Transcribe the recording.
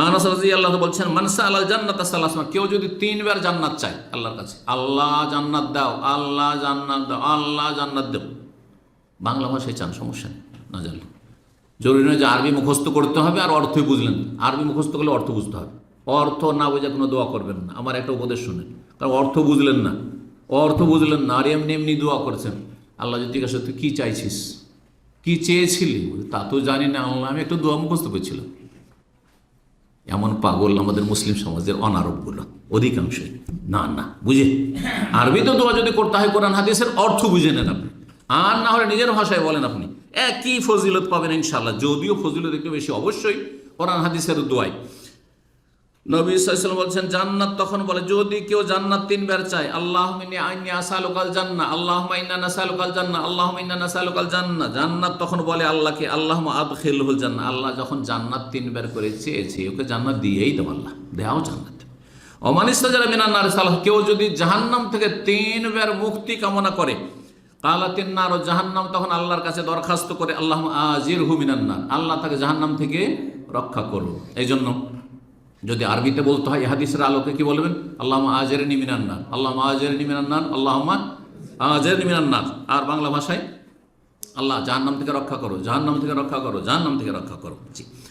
আনাস রাদিয়াল্লাহু বলছেন, মান সাআলাল জান্নাতা সালাসমা, কেউ যদি তিনবার জান্নাত চায় আল্লাহর কাছে, আল্লাহ জান্নাত দাও, আল্লাহ জান্নাত দাও, আল্লাহ জান্নাত দাও, বাংলা ভাষায় চান, সমস্যা নেই, না জানলে জরুরি নয় যে আরবি মুখস্থ করতে হবে আর অর্থই বুঝলেন। আরবি মুখস্থ করলে অর্থ বুঝতে হবে, অর্থ না বুঝে কোনো দোয়া করবেন না। আমার একটা উপদেশ শুনেন, কারণ অর্থ বুঝলেন না, অর্থ বুঝলেন না আর এমনি এমনি দোয়া করছেন। আল্লাহ যদি জিজ্ঞাসা তুই কী চাইছিস, কী চেয়েছিলি, তা তো জানি না আল্লাহ, আমি একটু দোয়া মুখস্থ করছিলাম। এমন পাগল আমাদের মুসলিম সমাজের অনারবগুলো অধিকাংশই। না না বুঝে আরবিতে দোয়া যদি করতে হয় কোরআন হাদিসের অর্থ বুঝে নেন আপনি, আর না হলে নিজের ভাষায় বলেন, আপনি একই ফজিলত পাবেন ইনশাআল্লাহ, যদিও ফজিলত একটু বেশি অবশ্যই কোরআন হাদিসের দোয়ায়। নবী সাল্লাল্লাহু আলাইহি ওয়াসাল্লাম বলছেন, জান্নাত তখন বলে, যদি কেউ জান্নাত তিনবার চায়, আল্লাহুম্মা ইন্নী আসআলুকাল জান্নাহ, আল্লাহুম্মা ইন্না নাসআলুকাল জান্নাহ, আল্লাহুম্মা ইন্না নাসআলুকাল জান্নাহ, জান্নাত তখন বলে আল্লাহকে, আল্লাহুম্মা আদখিলহুল জান্নাহ, আল্লাহ যখন জান্নাত তিনবার করে চেয়েছে, ওকে জান্নাত দিয়েই দাও, আল্লাহ দাও জান্নাত। ওমান ইস্তাজারা মিনান নার সালাহ, কেউ যদি জাহান্নাম থেকে তিনবার মুক্তি কামনা করে, কালাতিন নার, ও জাহান্নাম তখন আল্লাহর কাছে দরখাস্ত করে, আল্লাহুম্মা আজিরহু মিনান নার, আল্লাহ তাকে জাহান্নাম থেকে রক্ষা করো। এই জন্য যদি আরবিতে বলতে হয় হাদিসের আলোকে কি বলবেন, আল্লাহুম্মা আজিরনি মিনান নার, আল্লাহুম্মা আজিরনি মিনান নার, আল্লাহুম্মা আজিরনি মিনান নার। আর বাংলা ভাষায় আল্লাহ জাহান্নাম থেকে রক্ষা করো, জাহান্নাম থেকে রক্ষা করো, জাহান্নাম থেকে রক্ষা করো। জি।